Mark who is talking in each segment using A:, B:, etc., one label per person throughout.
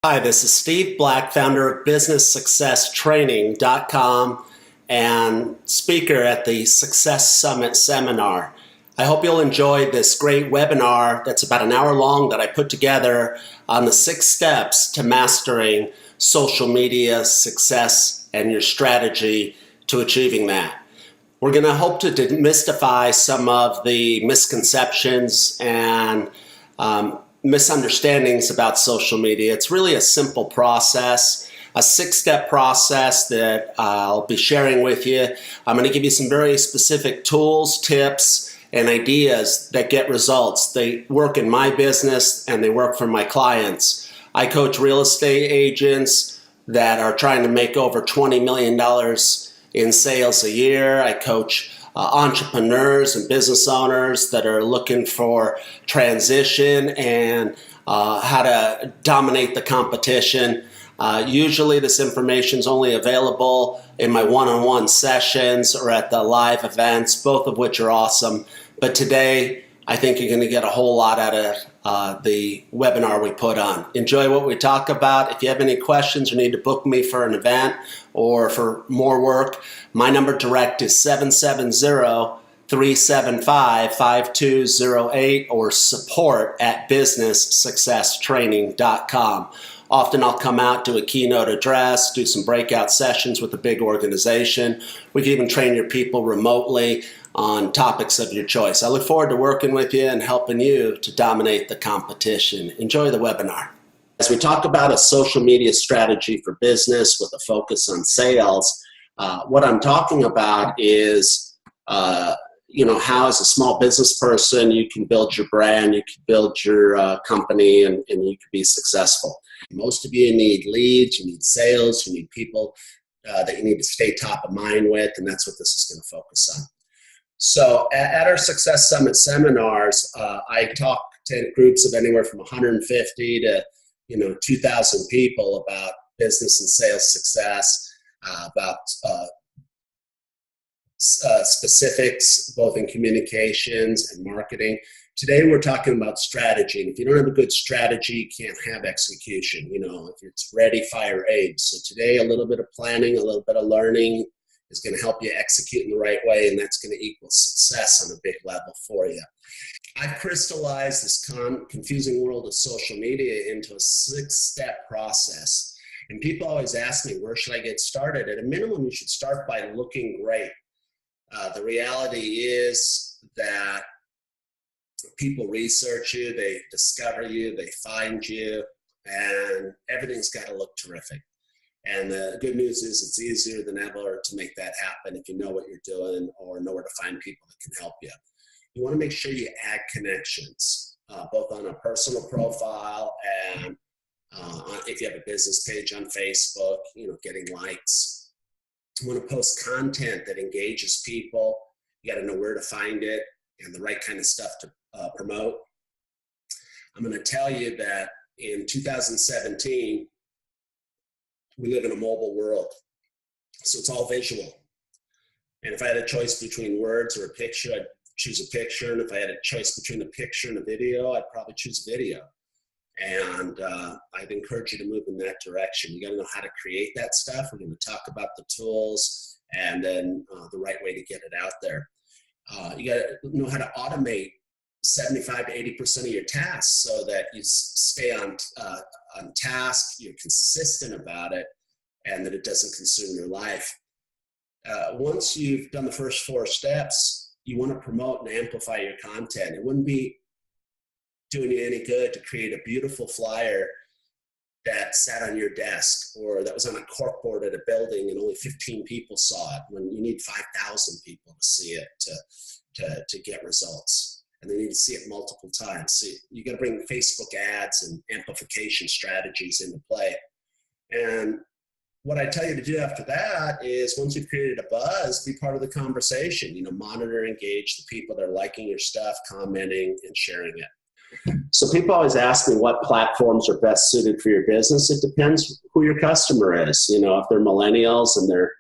A: Hi, this is Steve Black, founder of BusinessSuccessTraining.com and speaker at the Success Summit Seminar. I hope you'll enjoy this great webinar that's about an hour long that I put together on the 6 steps to mastering social media success and your strategy to achieving that. We're going to hope to demystify some of the misconceptions and misunderstandings about social media. It's really a simple process, a 6-step process that I'll be sharing with you. I'm going to give you some very specific tools, tips, and ideas that get results. They work in my business and they work for my clients. I coach real estate agents that are trying to make over $20 million in sales a year. I coach entrepreneurs and business owners that are looking for transition and how to dominate the competition. Usually this information is only available in my one-on-one sessions or at the live events, both of which are awesome. But today, I think you're going to get a whole lot out of the webinar we put on. Enjoy what we talk about. If you have any questions or need to book me for an event or for more work, my number direct is 770-375-5208 or support@businesssuccesstraining.com. Often I'll come out, do a keynote address, do some breakout sessions with a big organization. We can even train your people remotely on topics of your choice. I look forward to working with you and helping you to dominate the competition. Enjoy the webinar. As we talk about a social media strategy for business with a focus on sales, what I'm talking about is how as a small business person you can build your brand, you can build your company, and you can be successful. Most of you need leads, you need sales, you need people that you need to stay top of mind with, and that's what this is going to focus on. So at our Success Summit seminars, I talk to groups of anywhere from 150 to 2,000 people about business and sales success, about specifics both in communications and marketing. Today we're talking about strategy, and if you don't have a good strategy, you can't have execution. If it's ready, fire, aim. So today a little bit of planning, a little bit of learning is going to help you execute in the right way, and that's going to equal success on a big level for you. I've crystallized this confusing world of social media into a 6-step process. And people always ask me, where should I get started? At a minimum, you should start by looking great. The reality is that people research you, they discover you, they find you, and everything's got to look terrific. And the good news is it's easier than ever to make that happen if you know what you're doing or know where to find people that can help you. You want to make sure you add connections, both on a personal profile and if you have a business page on Facebook, getting likes. You want to post content that engages people. You got to know where to find it and the right kind of stuff to promote. I'm going to tell you that in 2017, we live in a mobile world, so it's all visual. And if I had a choice between words or a picture, I'd choose a picture. And if I had a choice between a picture and a video, I'd probably choose video. And I'd encourage you to move in that direction. You got to know how to create that stuff. We're going to talk about the tools and then the right way to get it out there. You got to know how to automate 75 to 80% of your tasks so that you stay on task, you're consistent about it, and that it doesn't consume your life. Once you've done the first 4 steps, you want to promote and amplify your content. It wouldn't be doing you any good to create a beautiful flyer that sat on your desk or that was on a corkboard at a building and only 15 people saw it when you need 5,000 people to see it to get results. And they need to see it multiple times. So you got to bring Facebook ads and amplification strategies into play. And what I tell you to do after that is once you've created a buzz, be part of the conversation. Monitor, engage the people that are liking your stuff, commenting, and sharing it. So people always ask me what platforms are best suited for your business. It depends who your customer is. If they're millennials and they're,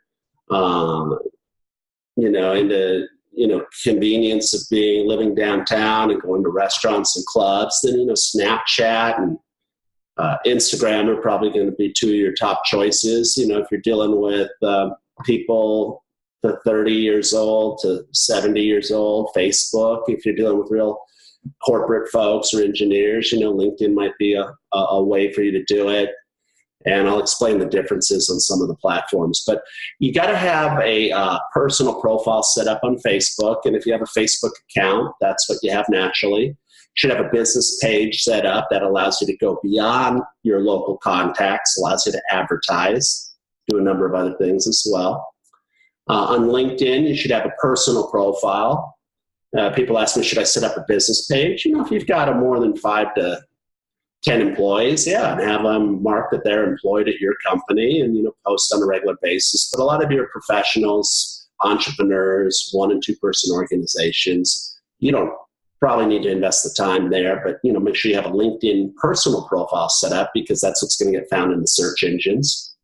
A: into convenience of living downtown and going to restaurants and clubs, then Snapchat and Instagram are probably going to be two of your top choices. You know, if you're dealing with people to 30 years old to 70 years old. Facebook, if you're dealing with real corporate folks or engineers, you know, LinkedIn might be a way for you to do it. And I'll explain the differences on some of the platforms. But you got to have a personal profile set up on Facebook. And if you have a Facebook account, that's what you have naturally. You should have a business page set up that allows you to go beyond your local contacts, allows you to advertise, do a number of other things as well. On LinkedIn, you should have a personal profile. People ask me, should I set up a business page? You know, if you've got a more than 5 to 10 employees, yeah, and have them mark that they're employed at your company and, you know, post on a regular basis. But a lot of your professionals, entrepreneurs, 1 and 2 person organizations, you don't probably need to invest the time there, but, you know, make sure you have a LinkedIn personal profile set up because that's what's going to get found in the search engines.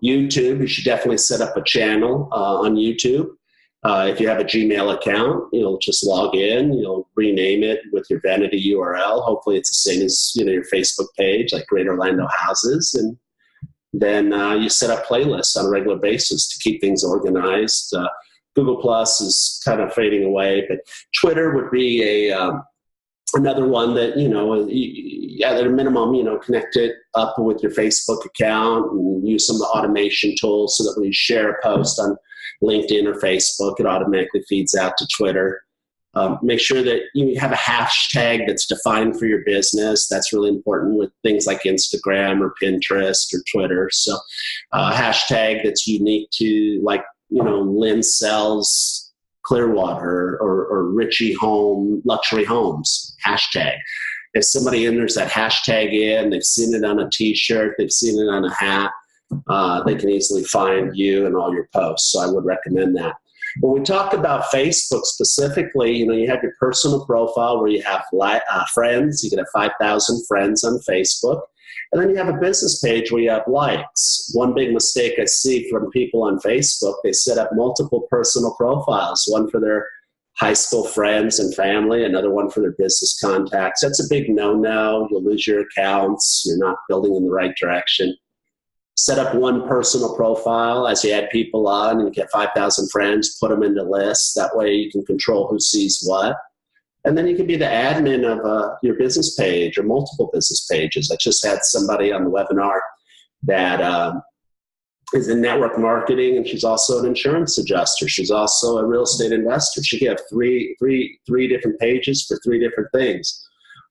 A: YouTube, you should definitely set up a channel on YouTube. If you have a Gmail account, you'll just log in, you'll rename it with your vanity URL. Hopefully it's the same as, you know, your Facebook page, like Great Orlando Houses. And then you set up playlists on a regular basis to keep things organized. Google Plus is kind of fading away, but Twitter would be another one that, you know, at a minimum, you know, connect it up with your Facebook account and use some of the automation tools so that when you share a post on LinkedIn or Facebook, it automatically feeds out to Twitter. Make sure that you have a hashtag that's defined for your business. That's really important with things like Instagram or Pinterest or Twitter. So hashtag that's unique to, like, you know, Lynn sells Clearwater or Richie Home Luxury Homes hashtag. If somebody enters that hashtag in, they've seen it on a t-shirt, they've seen it on a hat, they can easily find you and all your posts. So I would recommend that. When we talk about Facebook specifically, you know, you have your personal profile where you have friends. You can have 5,000 friends on Facebook. And then you have a business page where you have likes. One big mistake I see from people on Facebook, they set up multiple personal profiles, one for their high school friends and family, another one for their business contacts. That's a big no-no. You'll lose your accounts. You're not building in the right direction. Set up one personal profile as you add people on and you get 5,000 friends, put them into lists. That way you can control who sees what. And then you can be the admin of your business page or multiple business pages. I just had somebody on the webinar that is in network marketing, and she's also an insurance adjuster. She's also a real estate investor. She can have three different pages for 3 different things.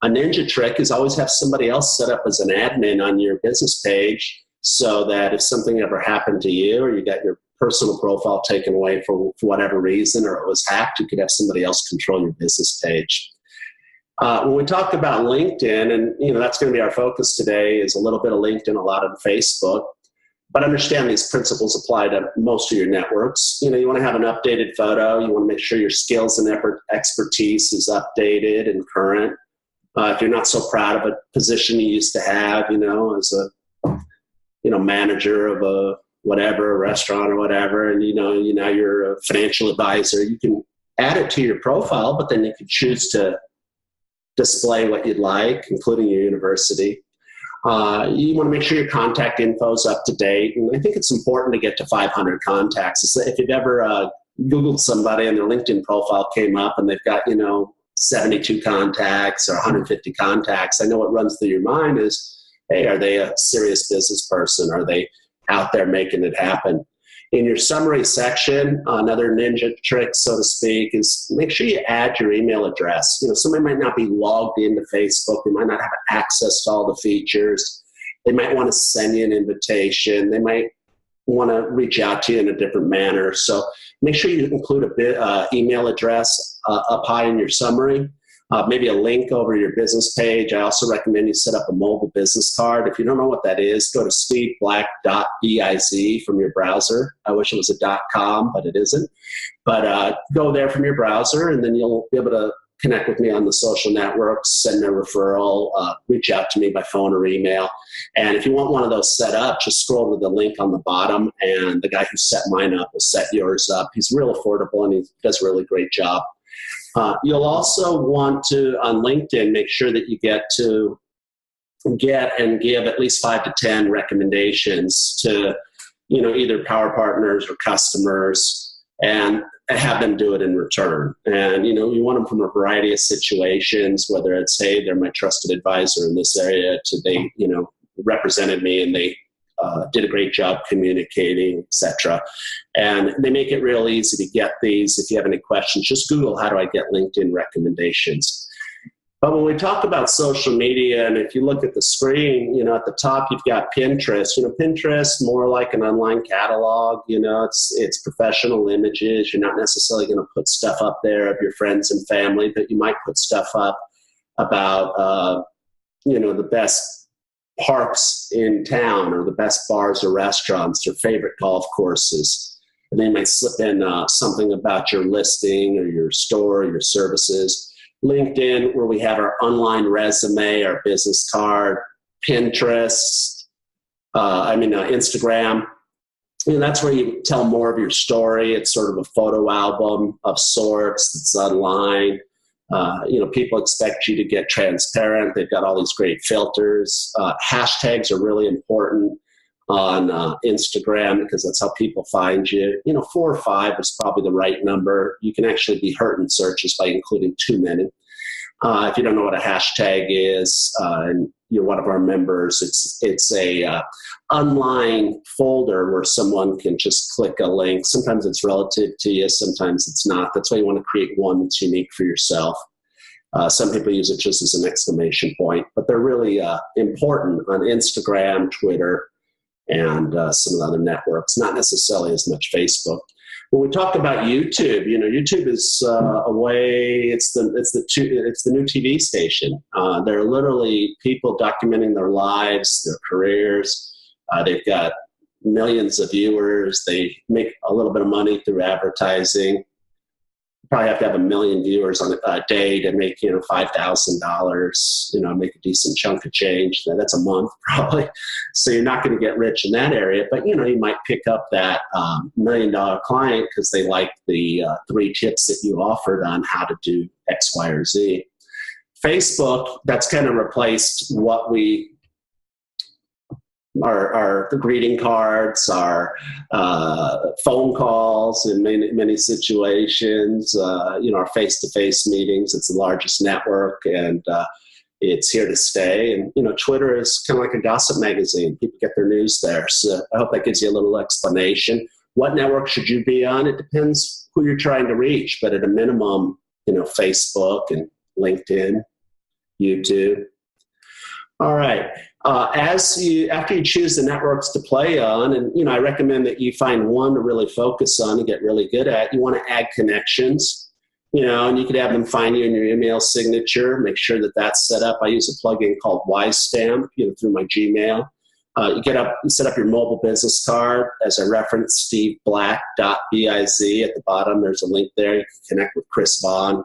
A: A ninja trick is always have somebody else set up as an admin on your business page so that if something ever happened to you or you got your personal profile taken away for whatever reason, or it was hacked, you could have somebody else control your business page. When we talk about LinkedIn, and you know that's going to be our focus today, is a little bit of LinkedIn, a lot of Facebook. But understand these principles apply to most of your networks. You know, you want to have an updated photo. You want to make sure your skills and expertise is updated and current. If you're not so proud of a position you used to have, you know, as a manager of a restaurant or whatever, and now you're a financial advisor, you can add it to your profile, but then you can choose to display what you'd like, including your university. You want to make sure your contact info is up to date, and I think it's important to get to 500 contacts. If you've ever Googled somebody and their LinkedIn profile came up and they've got 72 contacts or 150 contacts, I know what runs through your mind is, hey, are they a serious business person? Are they out there making it happen? In your summary section, another ninja trick, so to speak, is make sure you add your email address. Somebody might not be logged into Facebook. They might not have access to all the features. They might want to send you an invitation. They might want to reach out to you in a different manner. So make sure you include a email address up high in your summary. Maybe a link over your business page. I also recommend you set up a mobile business card. If you don't know what that is, go to steveblack.biz from your browser. I wish it was a .com, but it isn't. But go there from your browser, and then you'll be able to connect with me on the social networks, send a referral, reach out to me by phone or email. And if you want one of those set up, just scroll to the link on the bottom, and the guy who set mine up will set yours up. He's real affordable, and he does a really great job. You'll also want to, on LinkedIn, make sure that you get to get and give at least 5 to 10 recommendations to, either power partners or customers, and have them do it in return. And, you want them from a variety of situations, whether it's, hey, they're my trusted advisor in this area, to they, represented me and they did a great job communicating, etc. And they make it real easy to get these. If you have any questions, just Google, how do I get LinkedIn recommendations? But when we talk about social media, and if you look at the screen, at the top, you've got Pinterest. Pinterest, more like an online catalog. It's professional images. You're not necessarily going to put stuff up there of your friends and family, but you might put stuff up about, the best parks in town, or the best bars or restaurants, or favorite golf courses. And then you might slip in something about your listing or your store, or your services. LinkedIn, where we have our online resume, our business card. Pinterest, Instagram. That's where you tell more of your story. It's sort of a photo album of sorts that's online. People expect you to get transparent. They've got all these great filters. Hashtags are really important on Instagram, because that's how people find you. 4 or 5 is probably the right number. You can actually be hurt in searches by including too many. If you don't know what a hashtag is, and you're one of our members, it's a online folder where someone can just click a link. Sometimes it's relative to you, sometimes it's not. That's why you want to create one that's unique for yourself. Some people use it just as an exclamation point, but they're really important on Instagram, Twitter, and some of the other networks, not necessarily as much Facebook. When we talk about YouTube, YouTube is a way. It's the new TV station. There are literally people documenting their lives, their careers. They've got millions of viewers. They make a little bit of money through advertising. Probably have to have 1 million viewers on a day to make $5,000. Make a decent chunk of change. That's a month probably. So you're not going to get rich in that area, but you might pick up that $1 million client because they like the 3 tips that you offered on how to do X, Y, or Z. Facebook, that's kind of replaced what we. Our greeting cards, our phone calls in many situations, our face-to-face meetings. It's the largest network, and it's here to stay. And, Twitter is kind of like a gossip magazine. People get their news there. So I hope that gives you a little explanation. What network should you be on? It depends who you're trying to reach, but at a minimum, Facebook and LinkedIn, YouTube. All right. After you choose the networks to play on, and I recommend that you find one to really focus on and get really good at. You want to add connections, and you could have them find you in your email signature. Make sure that that's set up. I use a plugin called Wisestamp, through my Gmail. You set up your mobile business card. As I referenced, steveblack.biz at the bottom. There's a link there. You can connect with Chris Vaughn.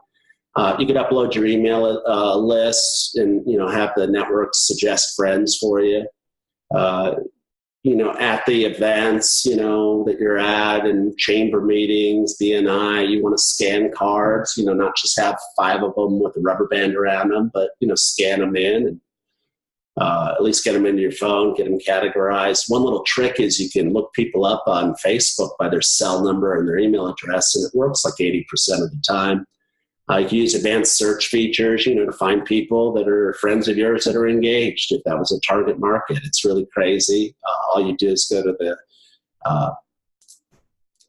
A: You could upload your email list and, have the network suggest friends for you. At the events, that you're at, and chamber meetings, BNI, you want to scan cards, not just have 5 of them with a rubber band around them, but, scan them in and at least get them into your phone, get them categorized. One little trick is you can look people up on Facebook by their cell number and their email address, and it works like 80% of the time. You can use advanced search features, to find people that are friends of yours that are engaged. If that was a target market, it's really crazy. All you do is go to the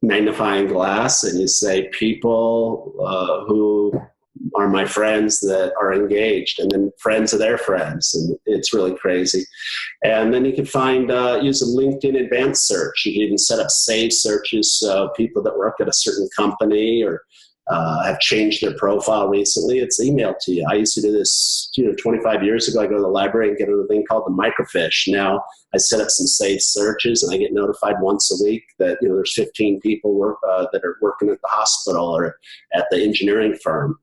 A: magnifying glass and you say people who are my friends that are engaged, and then friends of their friends, and it's really crazy. And then you can find, use a LinkedIn advanced search. You can even set up saved searches, so people that work at a certain company or have changed their profile recently, it's emailed to you. I used to do this 25 years ago. I go to the library and get a thing called the microfiche. Now I set up some saved searches and I get notified once a week that there's 15 people that are working at the hospital or at the engineering firm,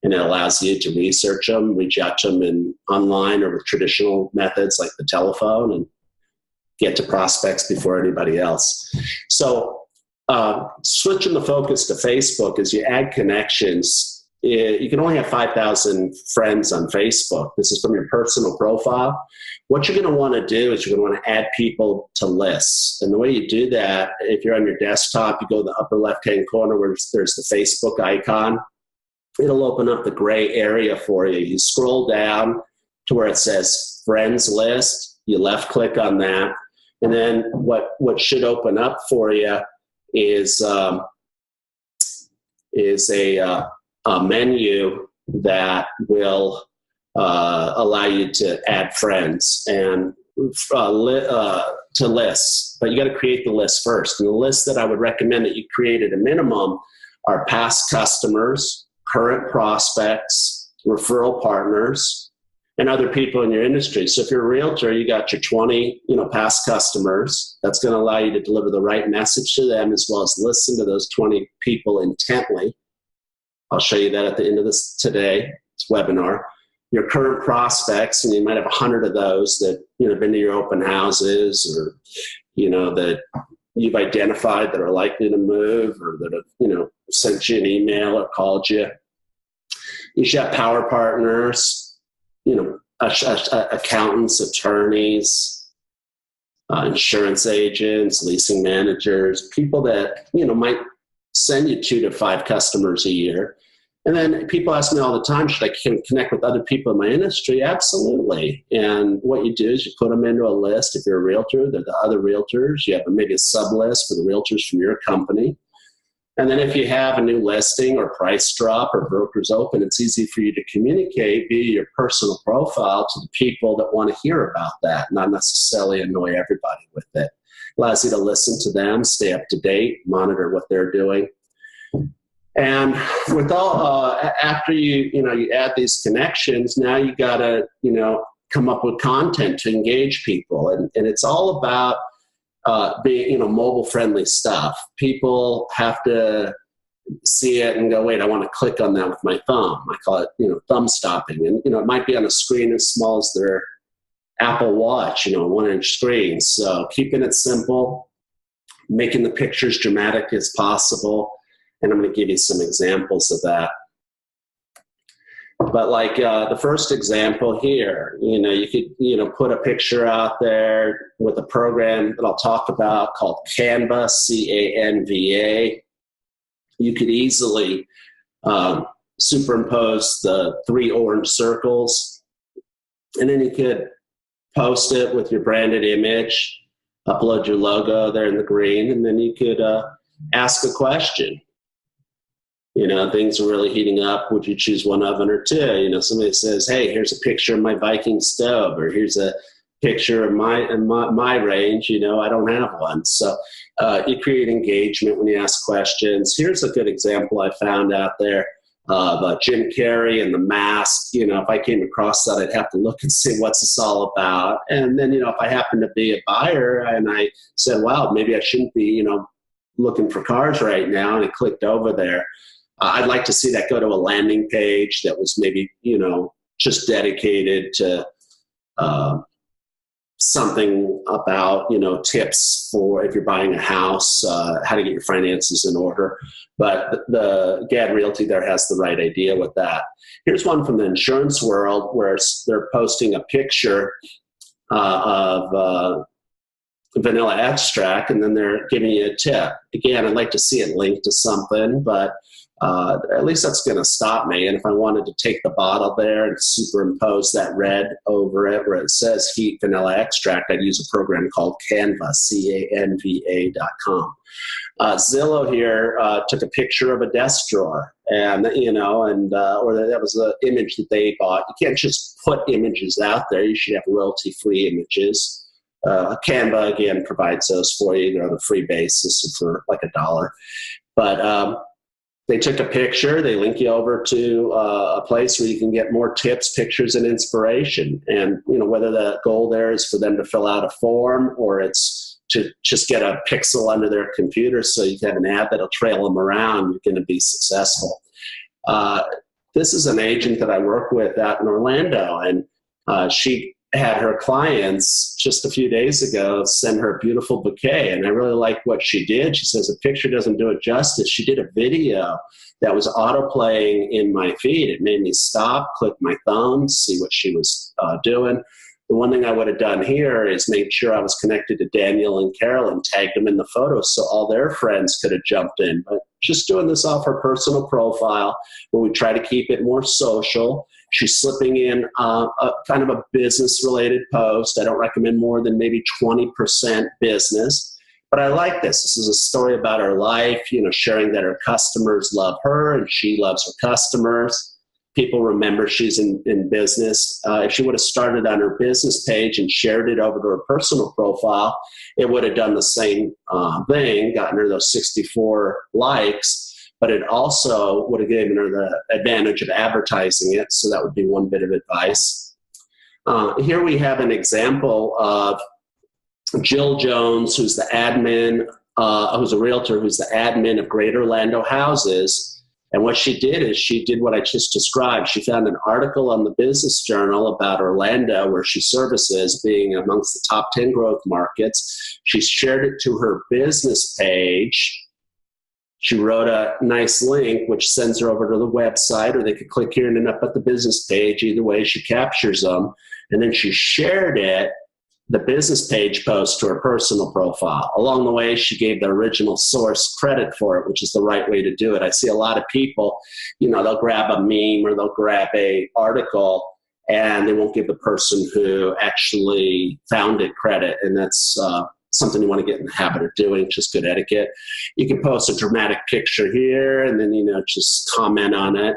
A: and it allows you to research them, reach out to them online or with traditional methods like the telephone, and get to prospects before anybody else. So switching the focus to Facebook, as you add connections, you can only have 5,000 friends on Facebook. This is from your personal profile. What you're going to want to do is you're going to want to add people to lists. And the way you do that, if you're on your desktop, you go to the upper left-hand corner where there's the Facebook icon. It'll open up the gray area for you. You scroll down to where it says Friends List. You left-click on that. And then what should open up for you is a menu that will allow you to add friends and to lists. But you got to create the list first. And the list that I would recommend that you create at a minimum are past customers, current prospects, referral partners, and other people in your industry. So if you're a realtor, you got your 20, past customers. That's going to allow you to deliver the right message to them as well as listen to those 20 people intently. I'll show you that at the end of this webinar. Your current prospects, and you might have 100 of those that, been to your open houses or, that you've identified that are likely to move or that have, sent you an email or called you. You should have power partners, accountants, attorneys, insurance agents, leasing managers, people that, might send you 2 to 5 customers a year. And then people ask me all the time, should I connect with other people in my industry? Absolutely. And what you do is you put them into a list. If you're a realtor, they're the other realtors. You have maybe a sub list for the realtors from your company. And then if you have a new listing or price drop or brokers open, it's easy for you to communicate via your personal profile to the people that want to hear about that, not necessarily annoy everybody with it. Allows you to listen to them, stay up to date, monitor what they're doing. And with all, after you add these connections, now you got to, come up with content to engage people. And it's all about being, mobile-friendly stuff. People have to see it and go, wait, I want to click on that with my thumb. I call it, thumb stopping. And, it might be on a screen as small as their Apple Watch, a 1-inch screen. So keeping it simple, making the pictures dramatic as possible. And I'm going to give you some examples of that. But like the first example here, you could, put a picture out there with a program that I'll talk about called Canva, C-A-N-V-A. You could easily superimpose the 3 orange circles, and then you could post it with your branded image, upload your logo there in the green, and then you could ask a question. Things are really heating up. Would you choose one oven or 2? Somebody says, hey, here's a picture of my Viking stove, or here's a picture of my range. I don't have one. So you create engagement when you ask questions. Here's a good example I found out there of Jim Carrey and The Mask. If I came across that, I'd have to look and see what's this all about. And then, if I happen to be a buyer and I said, wow, maybe I shouldn't be, looking for cars right now, and I clicked over there, I'd like to see that go to a landing page that was maybe, just dedicated to something about, tips for if you're buying a house, how to get your finances in order. But the GAD Realty there has the right idea with that. Here's one from the insurance world where they're posting a picture of vanilla extract, and then they're giving you a tip. Again, I'd like to see it linked to something, but at least that's going to stop me. And if I wanted to take the bottle there and superimpose that red over it where it says heat vanilla extract, I'd use a program called Canva, CANVA.com. Zillow here took a picture of a desk drawer, and or that was the image that they bought. You can't just put images out there. You should have royalty-free images. Canva, again, provides those for you. They're on a free basis for like $1. But they took a picture. They link you over to a place where you can get more tips, pictures, and inspiration. And, whether the goal there is for them to fill out a form or it's to just get a pixel under their computer so you can have an ad that'll trail them around, you're going to be successful. This is an agent that I work with out in Orlando, and she had her clients just a few days ago send her a beautiful bouquet, and I really like what she did. She says a picture doesn't do it justice. She did a video that was auto-playing in my feed. It made me stop, click my thumb, see what she was doing. The one thing I would have done here is made sure I was connected to Daniel and Carol and tagged them in the photos so all their friends could have jumped in. But just doing this off her personal profile, where we try to keep it more social. She's slipping in a kind of a business-related post. I don't recommend more than maybe 20% business. But I like this. This is a story about her life, sharing that her customers love her and she loves her customers. People remember she's in business. If she would have started on her business page and shared it over to her personal profile, it would have done the same thing, gotten her those 64 likes, but it also would have given her the advantage of advertising it. So that would be one bit of advice. Here we have an example of Jill Jones, who's the admin, who's a realtor, who's the admin of Greater Orlando Houses. And what she did is she did what I just described. She found an article on the Business Journal about Orlando, where she services, being amongst the top 10 growth markets. She shared it to her business page. She wrote a nice link, which sends her over to the website, or they could click here and end up at the business page. Either way, she captures them. And then she shared it, the business page post, to her personal profile. Along the way, she gave the original source credit for it, which is the right way to do it. I see a lot of people, they'll grab a meme or they'll grab a article and they won't give the person who actually found it credit. And that's something you want to get in the habit of doing, just good etiquette. You can post a dramatic picture here and then, just comment on it.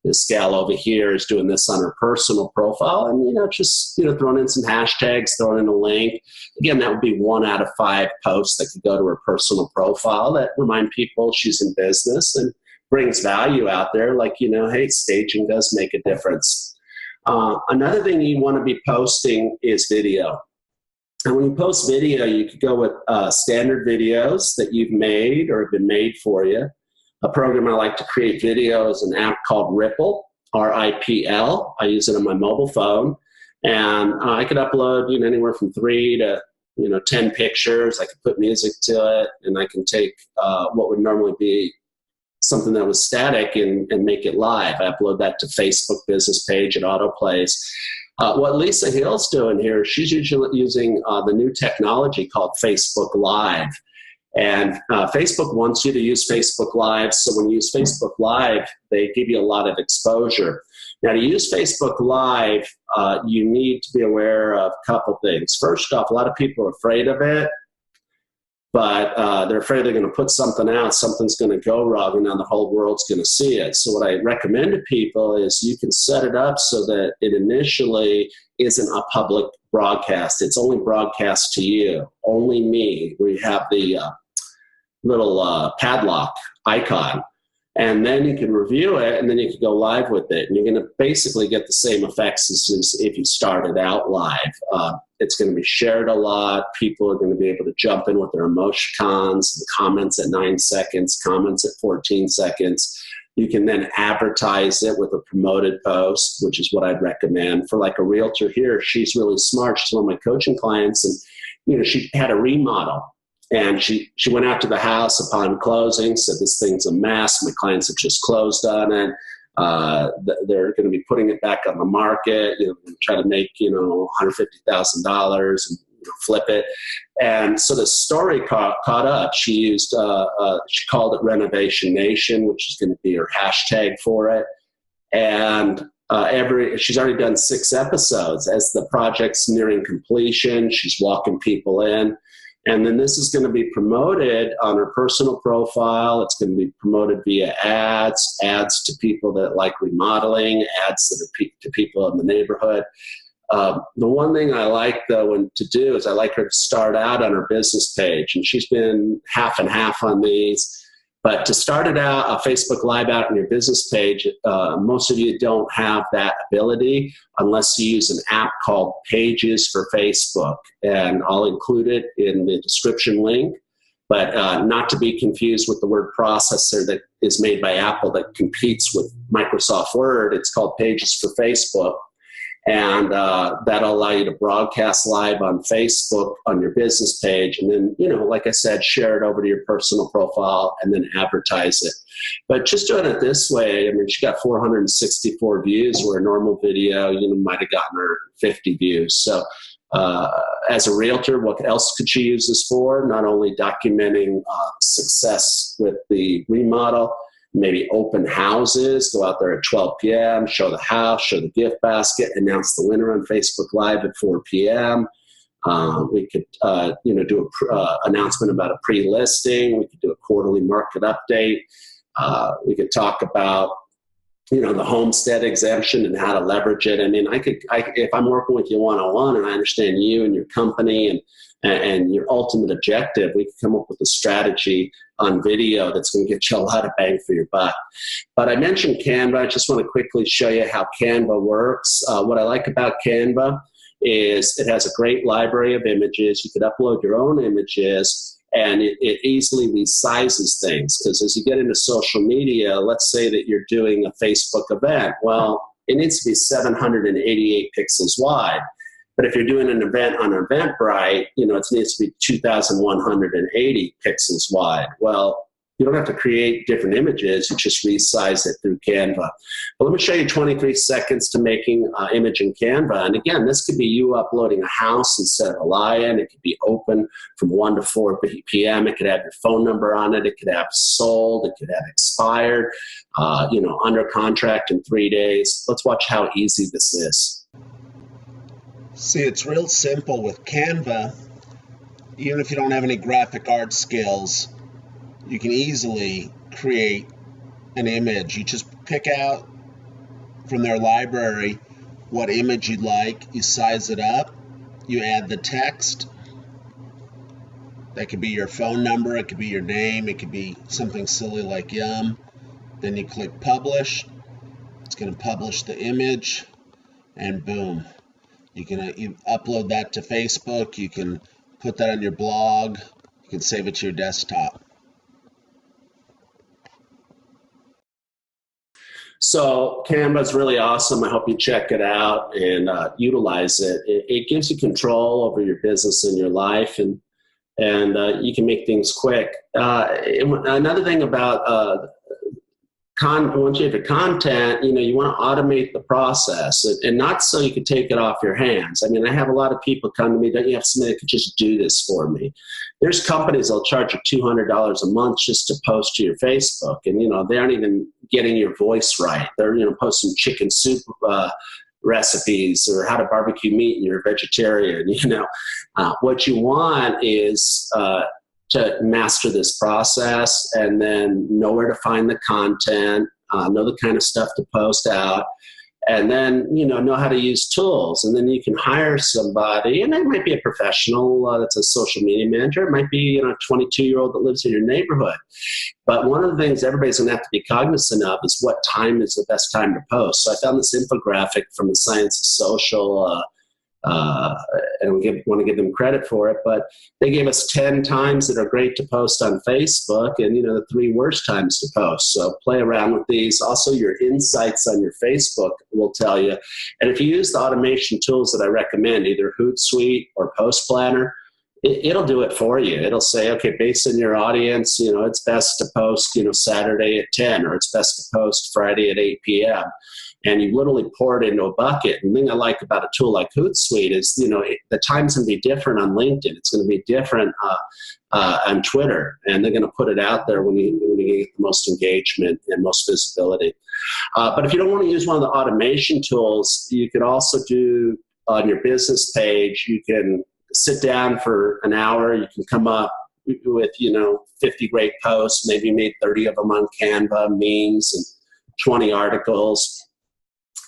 A: This gal over here is doing this on her personal profile and, just throwing in some hashtags, throwing in a link. Again, that would be 1 out of 5 posts that could go to her personal profile that remind people she's in business and brings value out there. Like, hey, staging does make a difference. Another thing you want to be posting is video. And when you post video, you could go with standard videos that you've made or have been made for you. A program I like to create video is an app called Ripple, R-I-P-L. I use it on my mobile phone. And I could upload anywhere from 3 to 10 pictures. I could put music to it, and I can take what would normally be something that was static and make it live. I upload that to Facebook business page. It autoplays. What Lisa Hill's doing here, she's usually using the new technology called Facebook Live. And Facebook wants you to use Facebook Live. So when you use Facebook Live, they give you a lot of exposure. Now, to use Facebook Live, you need to be aware of a couple things. First off, a lot of people are afraid of it, but they're afraid they're going to put something out, something's going to go wrong, and now the whole world's going to see it. So what I recommend to people is you can set it up so that it initially isn't a public broadcast. It's only broadcast to you, only me. We have the little padlock icon. And then you can review it, and then you can go live with it. And you're going to basically get the same effects as if you started out live. It's going to be shared a lot. People are going to be able to jump in with their emoticons and comments at 9 seconds, comments at 14 seconds. You can then advertise it with a promoted post, which is what I'd recommend. For like a realtor here, she's really smart. She's one of my coaching clients, and she had a remodel. And she went out to the house upon closing, said this thing's a mess. My clients have just closed on it. They're going to be putting it back on the market, try to make, $150,000 and flip it. And so the story caught up. She used, she called it Renovation Nation, which is going to be her hashtag for it. And she's already done 6 episodes. As the project's nearing completion, she's walking people in. And then this is going to be promoted on her personal profile. It's going to be promoted via ads to people that like remodeling, ads that are to people in the neighborhood. The one thing I like, though, to do is I like her to start out on her business page. And she's been half and half on these. But to start it out, a Facebook Live out on your business page, most of you don't have that ability unless you use an app called Pages for Facebook. And I'll include it in the description link, but not to be confused with the word processor that is made by Apple that competes with Microsoft Word. It's called Pages for Facebook. And that'll allow you to broadcast live on Facebook on your business page. And then, like I said, share it over to your personal profile and then advertise it. But just doing it this way, I mean, she got 464 views, where a normal video, might have gotten her 50 views. So as a realtor, what else could she use this for? Not only documenting success with the remodel, maybe open houses, go out there at 12 p.m., show the house, show the gift basket, announce the winner on Facebook Live at 4 p.m. We could, do an announcement about a pre-listing. We could do a quarterly market update. We could talk about, the homestead exemption and how to leverage it. I mean, if I'm working with you one-on-one and I understand you and your company and your ultimate objective, we can come up with a strategy on video that's going to get you a lot of bang for your buck. But I mentioned Canva. I just want to quickly show you how Canva works. What I like about Canva is it has a great library of images. You could upload your own images, and it easily resizes things, because as you get into social media, let's say that you're doing a Facebook event. Well, it needs to be 788 pixels wide. But if you're doing an event on Eventbrite, it needs to be 2,180 pixels wide. Well, you don't have to create different images. You just resize it through Canva. But let me show you 23 seconds to making an image in Canva. And again, this could be you uploading a house instead of a lion. It could be open from 1 to 4 p.m. It could have your phone number on it. It could have sold. It could have expired, under contract in 3 days. Let's watch how easy this is.
B: See, it's real simple with Canva. Even if you don't have any graphic art skills, you can easily create an image. You just pick out from their library what image you'd like. You size it up. You add the text. That could be your phone number. It could be your name. It could be something silly like yum. Then you click publish. It's going to publish the image, and boom. You upload that to Facebook. You can put that on your blog. You can save it to your desktop.
A: So Canva is really awesome. I hope you check it out and utilize it. It gives you control over your business and your life, and you can make things quick. Another thing about once you have your content, you want to automate the process, and not so you can take it off your hands. I mean, I have a lot of people come to me, don't you have somebody that could just do this for me? There's companies that'll charge you $200 a month just to post to your Facebook, and they aren't even getting your voice right. They're posting chicken soup recipes or how to barbecue meat, and you're a vegetarian. What you want is to master this process, and then know where to find the content, know the kind of stuff to post out, and then know how to use tools. And then you can hire somebody, and it might be a professional that's a social media manager. It might be a 22-year-old that lives in your neighborhood. But one of the things everybody's going to have to be cognizant of is what time is the best time to post. So I found this infographic from the Science of Social, and want to give them credit for it, but they gave us 10 times that are great to post on Facebook, and the 3 worst times to post. So play around with these. Also, your insights on your Facebook will tell you. And if you use the automation tools that I recommend, either Hootsuite or Post Planner, it'll do it for you. It'll say, okay, based on your audience, it's best to post, Saturday at 10, or it's best to post Friday at 8 p.m. And you literally pour it into a bucket. And the thing I like about a tool like Hootsuite is, the time's going to be different on LinkedIn. It's going to be different on Twitter. And they're going to put it out there when you get the most engagement and most visibility. But if you don't want to use one of the automation tools, you could also do on your business page, you can sit down for an hour. You can come up with, 50 great posts, maybe made 30 of them on Canva, memes, and 20 articles.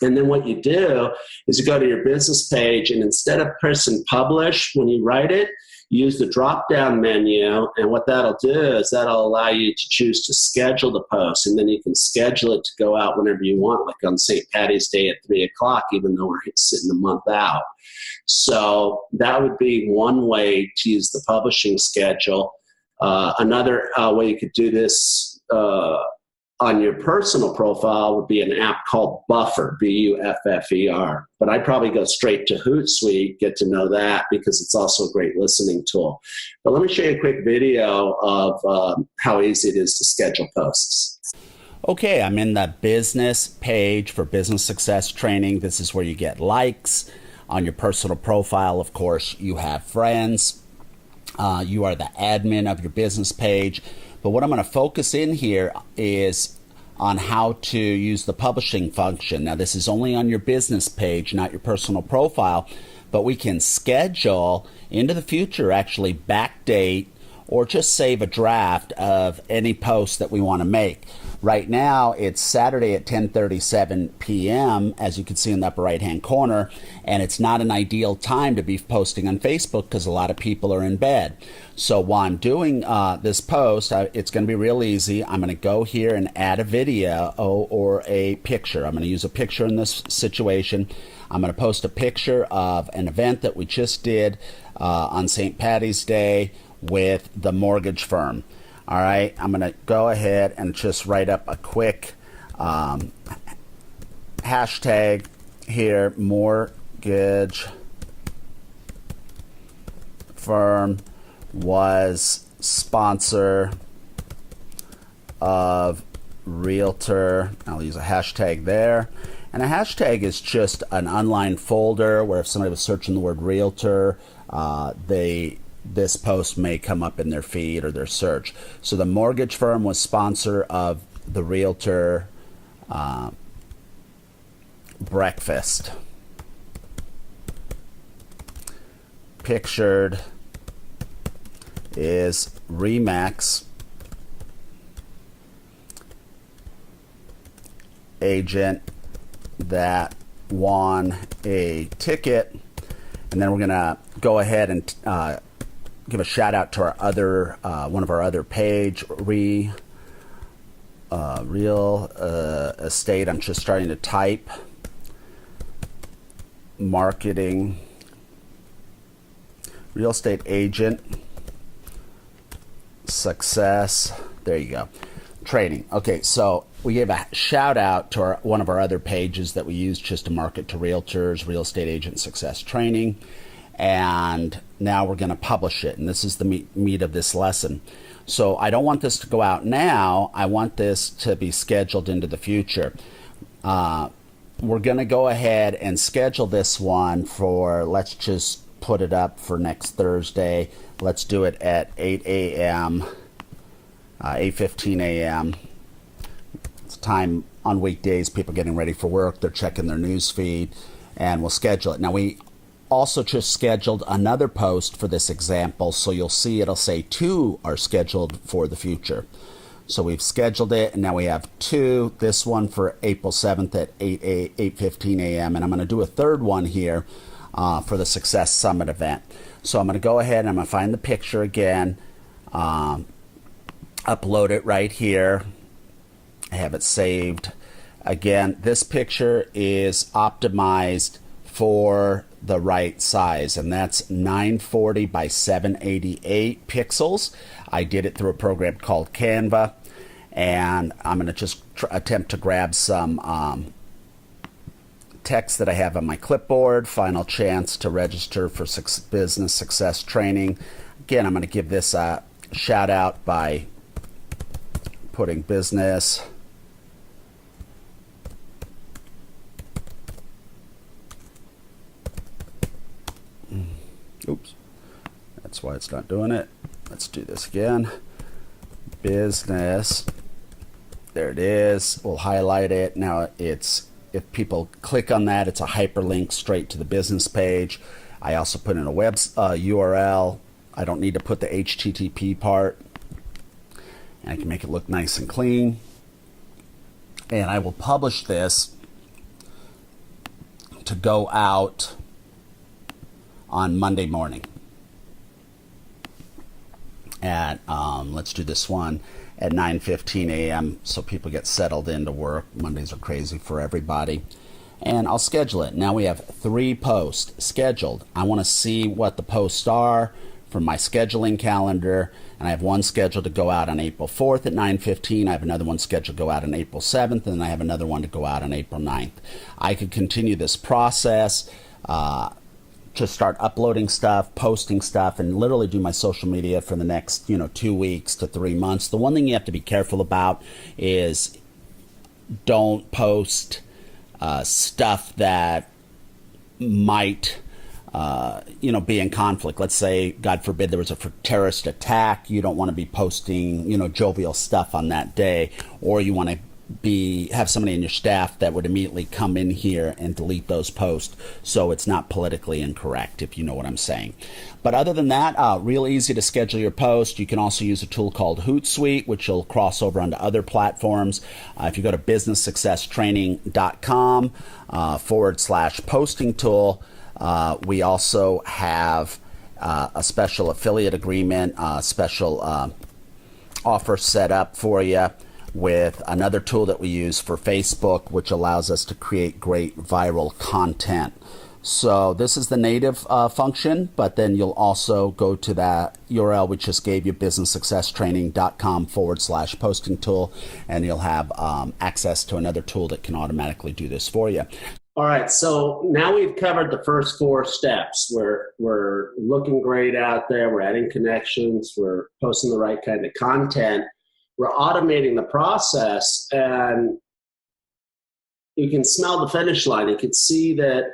A: And then what you do is you go to your business page, and instead of pressing publish when you write it, you use the drop-down menu, and what that'll do is that'll allow you to choose to schedule the post, and then you can schedule it to go out whenever you want, like on St. Patty's Day at 3 o'clock, even though we're sitting a month out. So that would be one way to use the publishing schedule. Another way you could do this on your personal profile would be an app called Buffer, Buffer. But I'd probably go straight to Hootsuite, get to know that, because it's also a great listening tool. But let me show you a quick video of how easy it is to schedule posts.
C: Okay, I'm in the business page for business success training. This is where you get likes. On your personal profile, of course, you have friends. You are the admin of your business page. But what I'm going to focus in here is on how to use the publishing function. Now, this is only on your business page, not your personal profile, but we can schedule into the future, actually backdate or just save a draft of any post that we want to make. Right now, it's Saturday at 10:37 p.m., as you can see in the upper right-hand corner, and it's not an ideal time to be posting on Facebook because a lot of people are in bed. So while I'm doing this post, it's going to be real easy. I'm going to go here and add a video or a picture. I'm going to use a picture in this situation. I'm going to post a picture of an event that we just did on St. Patty's Day with the mortgage firm. All right, I'm going to go ahead and just write up a quick hashtag here, mortgage firm was sponsor of Realtor. I'll use a hashtag there. And a hashtag is just an online folder where if somebody was searching the word Realtor, this post may come up in their feed or their search. So the mortgage firm was sponsor of the Realtor breakfast. Pictured is RE/MAX agent that won a ticket. And then we're going to go ahead and give a shout out to our other one of our other page, real estate. I'm just starting to type marketing, real estate agent success. There you go. Training. Okay, so we gave a shout out to one of our other pages that we use just to market to realtors, real estate agent success training. And now we're going to publish it. And this is the meat of this lesson. So I don't want this to go out now. I want this to be scheduled into the future. We're going to go ahead and schedule this one for, let's just put it up for next Thursday. Let's do it at 8 a.m., 8:15 a.m. It's time on weekdays, people getting ready for work. They're checking their news feed, and we'll schedule it. Now, we also just scheduled another post for this example, so you'll see it'll say 2 are scheduled for the future. So we've scheduled it, and now we have 2. This one for April 7th at 8:15 a.m., and I'm going to do a third one here for the Success Summit event. So I'm going to go ahead and I'm going to find the picture again, upload it right here. I have it saved. Again, this picture is optimized for the right size, and that's 940 by 788 pixels. I did it through a program called Canva, and I'm going to just attempt to grab some text that I have on my clipboard. Final chance to register for business success training. Again, I'm going to give this a shout out by putting business oops, that's why it's not doing it. Let's do this again. Business, there it is. We'll highlight it. Now it's, if people click on that, it's a hyperlink straight to the business page. I also put in a web URL. I don't need to put the HTTP part, and I can make it look nice and clean. And I will publish this to go out on Monday morning at let's do this one at 9:15 a.m. so people get settled into work. Mondays are crazy for everybody. And I'll schedule it. Now we have 3 posts scheduled. I want to see what the posts are from my scheduling calendar, and I have one scheduled to go out on April 4th at 9:15. I have another one scheduled to go out on April 7th, and then I have another one to go out on April 9th. I could continue this process to start uploading stuff, posting stuff, and literally do my social media for the next 2 weeks to 3 months. The one thing you have to be careful about is don't post stuff that might be in conflict. Let's say, God forbid, there was a terrorist attack. You don't want to be posting, jovial stuff on that day, or you want to have somebody in your staff that would immediately come in here and delete those posts, so it's not politically incorrect, if you know what I'm saying. But other than that, real easy to schedule your post. You can also use a tool called Hootsuite, which will cross over onto other platforms. If you go to businesssuccesstraining.com /posting tool, we also have a special affiliate agreement, special offer set up for you with another tool that we use for Facebook, which allows us to create great viral content. So this is the native function, but then you'll also go to that URL we just gave you, businesssuccesstraining.com /posting tool, and you'll have access to another tool that can automatically do this for you.
A: All right, so now we've covered the first 4 steps. We're looking great out there. We're adding connections. We're posting the right kind of content. We're automating the process, and you can smell the finish line. You can see that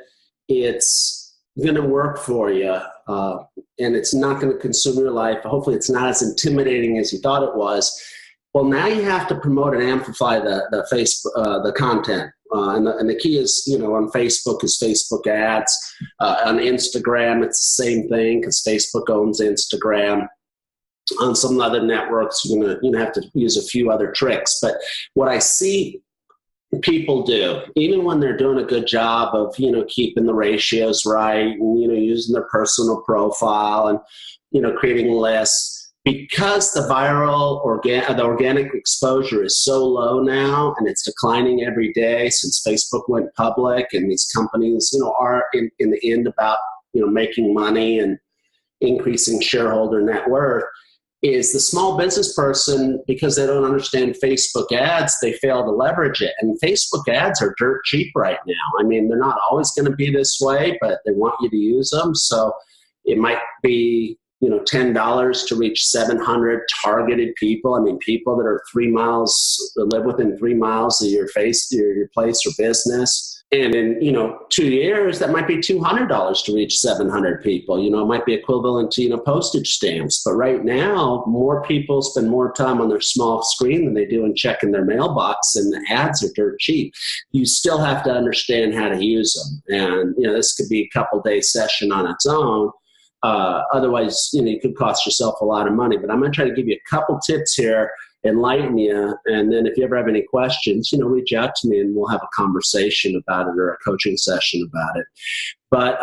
A: it's going to work for you, and it's not going to consume your life. Hopefully it's not as intimidating as you thought it was. Well, now you have to promote and amplify the content. And the key is, on Facebook is Facebook ads. On Instagram, it's the same thing because Facebook owns Instagram. On some other networks, you're going to have to use a few other tricks. But what I see people do, even when they're doing a good job of, keeping the ratios right and, using their personal profile and, creating lists, because the the organic exposure is so low now and it's declining every day since Facebook went public, and these companies, are in the end about, making money and increasing shareholder net worth, is the small business person, because they don't understand Facebook ads, they fail to leverage it. And Facebook ads are dirt cheap right now. I mean, they're not always going to be this way, but they want you to use them. So it might be, $10 to reach 700 targeted people. I mean, people that are that live within 3 miles of your place or business. And in, 2 years, that might be $200 to reach 700 people. It might be equivalent to, postage stamps. But right now, more people spend more time on their small screen than they do in checking their mailbox, and the ads are dirt cheap. You still have to understand how to use them. And, this could be a couple-day session on its own. Otherwise, you could cost yourself a lot of money. But I'm going to try to give you a couple tips here, enlighten you, and then if you ever have any questions, reach out to me and we'll have a conversation about it or a coaching session about it. But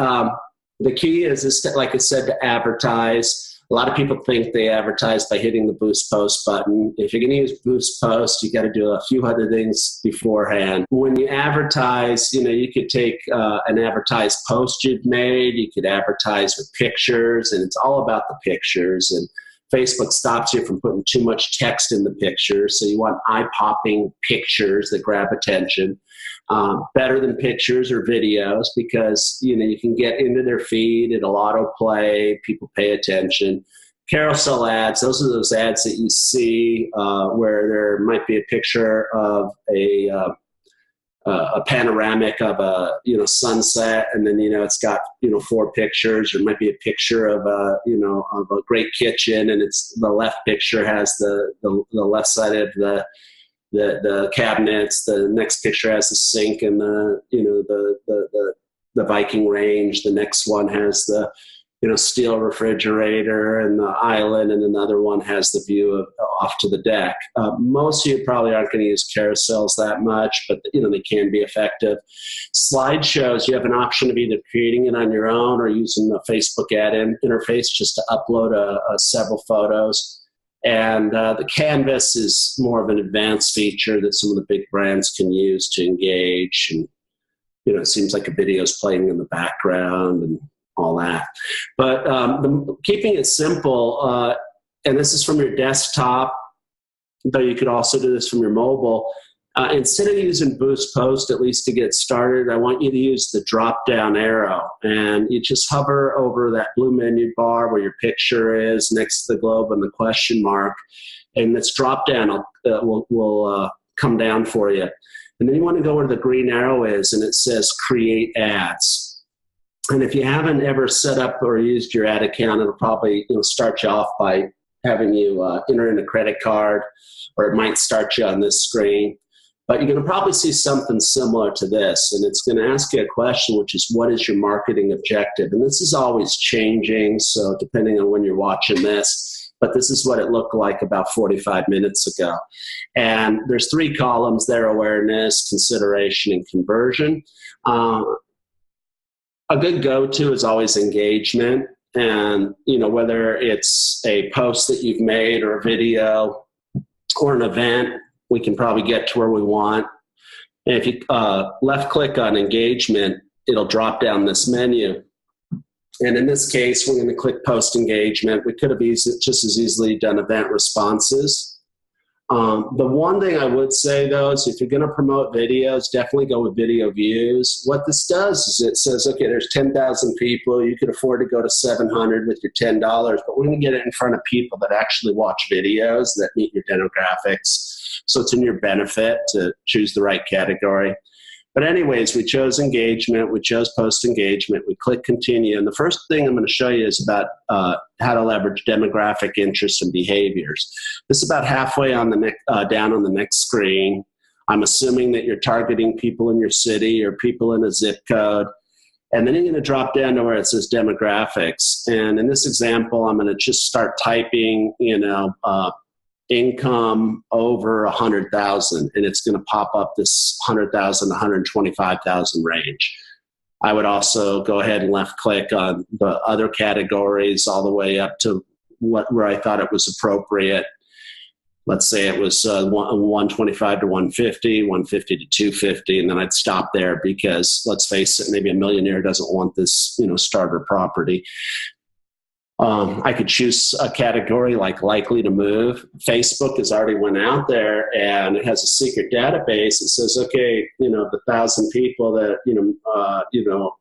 A: the key is like I said, to advertise. A lot of people think they advertise by hitting the Boost Post button. If you're going to use Boost Post, you got to do a few other things beforehand. When you advertise, you could take an advertised post you've made. You could advertise with pictures, and it's all about the pictures. And Facebook stops you from putting too much text in the pictures, so you want eye-popping pictures that grab attention. Better than pictures or videos, because you can get into their feed, it'll autoplay, people pay attention. Carousel ads, those are those ads that you see where there might be a picture of a panoramic of a sunset, and then it's got 4 pictures, or it might be a picture of a great kitchen, and it's the left picture has the left side of the cabinets, the next picture has the sink and the Viking range, the next one has the steel refrigerator and the island, and another one has the view off to the deck. Most of you probably aren't going to use carousels that much, but they can be effective. Slideshows, you have an option of either creating it on your own or using the Facebook ad interface just to upload several photos. And the Canvas is more of an advanced feature that some of the big brands can use to engage. And, it seems like a video is playing in the background, and all that. But keeping it simple, and this is from your desktop, though you could also do this from your mobile. Instead of using Boost Post, at least to get started, I want you to use the drop-down arrow. And you just hover over that blue menu bar where your picture is next to the globe and the question mark. And this drop-down will come down for you. And then you want to go where the green arrow is, and it says Create Ads. And if you haven't ever set up or used your ad account, it'll probably start you off by having you enter in a credit card, or it might start you on this screen. But you're going to probably see something similar to this, and it's going to ask you a question, which is, what is your marketing objective? And this is always changing, so depending on when you're watching this, but this is what it looked like about 45 minutes ago. And there's 3 columns there: awareness, consideration, and conversion. A good go-to is always engagement. And, whether it's a post that you've made or a video or an event, we can probably get to where we want. And if you left click on engagement, it'll drop down this menu. And in this case, we're going to click post engagement. We could have just as easily done event responses. The one thing I would say, though, is if you're going to promote videos, definitely go with video views. What this does is it says, okay, there's 10,000 people. You could afford to go to 700 with your $10, but we're going to get it in front of people that actually watch videos that meet your demographics. So it's in your benefit to choose the right category. But anyways, we chose engagement. We chose post engagement. We click continue. And the first thing I'm going to show you is about how to leverage demographic interests and behaviors. This is about halfway on the down on the next screen. I'm assuming that you're targeting people in your city or people in a zip code. And then you're going to drop down to where it says demographics. And in this example, I'm going to just start typing, income over 100,000, and it's going to pop up this 100,000, 125,000 range. I would also go ahead and left click on the other categories all the way up to where I thought it was appropriate. Let's say it was 125 to 150, 150 to 250, and then I'd stop there because, let's face it, maybe a millionaire doesn't want this, starter property. I could choose a category like likely to move. Facebook has already went out there and it has a secret database. It says, okay, the 1,000 people that,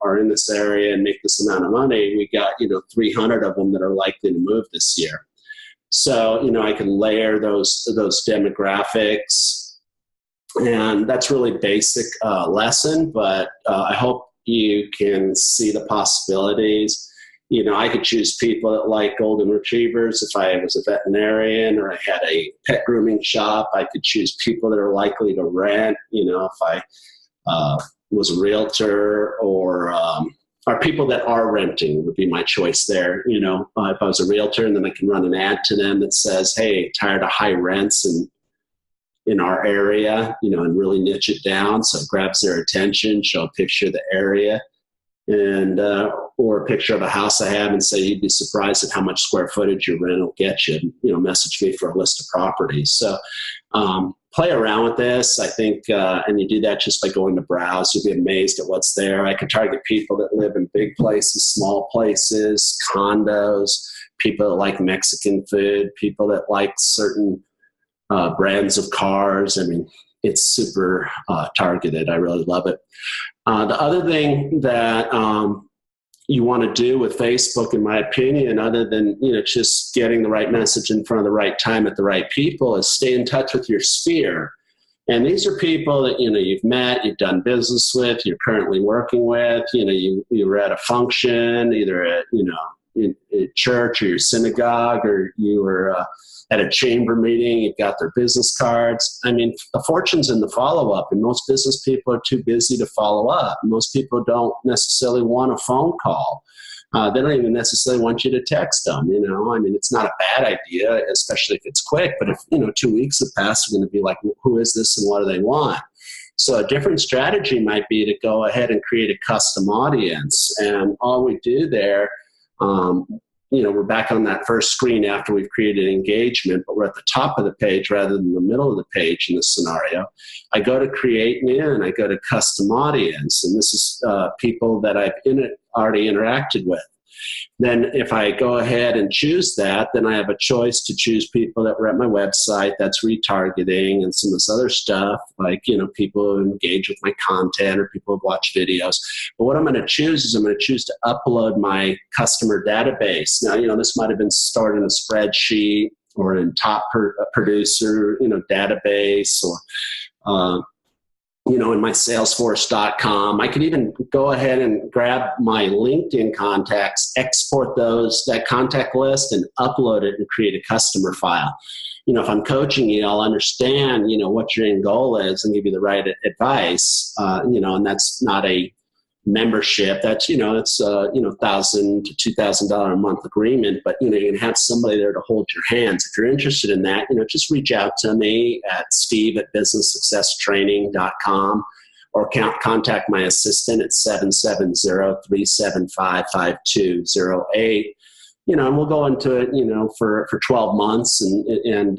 A: are in this area and make this amount of money, we got, 300 of them that are likely to move this year. So, I can layer those demographics, and that's really basic lesson, but I hope you can see the possibilities. I could choose people that like golden retrievers if I was a veterinarian or I had a pet grooming shop. I could choose people that are likely to rent, if I was a realtor, or people that are renting would be my choice there. If I was a realtor, and then I can run an ad to them that says, hey, tired of high rents in our area, and really niche it down so it grabs their attention, show a picture of the area. And or a picture of a house I have and say, you'd be surprised at how much square footage your rent will get you. Message me for a list of properties. So play around with this, I think, and you do that just by going to browse. You'll be amazed at what's there. I can target people that live in big places, small places, condos, people that like Mexican food, people that like certain brands of cars. I mean, it's super targeted. I really love it. The other thing that you want to do with Facebook, in my opinion, other than just getting the right message in front of the right time at the right people, is stay in touch with your sphere. And these are people that you've met, you've done business with, you're currently working with. You were at a function, either at in church or your synagogue, or you were at a chamber meeting, you've got their business cards. I mean, the fortune's in the follow-up, and most business people are too busy to follow up. Most people don't necessarily want a phone call. They don't even necessarily want you to text them, I mean, it's not a bad idea, especially if it's quick, but if, 2 weeks have passed, you're going to be like, who is this and what do they want? So a different strategy might be to go ahead and create a custom audience. And all we do there, we're back on that first screen after we've created engagement, but we're at the top of the page rather than the middle of the page in this scenario. I go to create new and I go to custom audience. And this is people that I've already interacted with. Then if I go ahead and choose that, then I have a choice to choose people that were at my website. That's retargeting and some of this other stuff, like, people who engage with my content or people who watch videos. But what I'm going to choose is I'm going to choose to upload my customer database. Now, this might have been stored in a spreadsheet or in top producer, database, or in my salesforce.com. I could even go ahead and grab my LinkedIn contacts, export that contact list and upload it and create a customer file. If I'm coaching you, I'll understand, what your end goal is and give you the right advice, and that's not a membership. That's, it's $1,000 to $2,000 a month agreement, but, you can have somebody there to hold your hands. If you're interested in that, just reach out to me at steve@businesssuccesstraining.com or contact my assistant at 770-375-5208. And we'll go into it, for 12 months and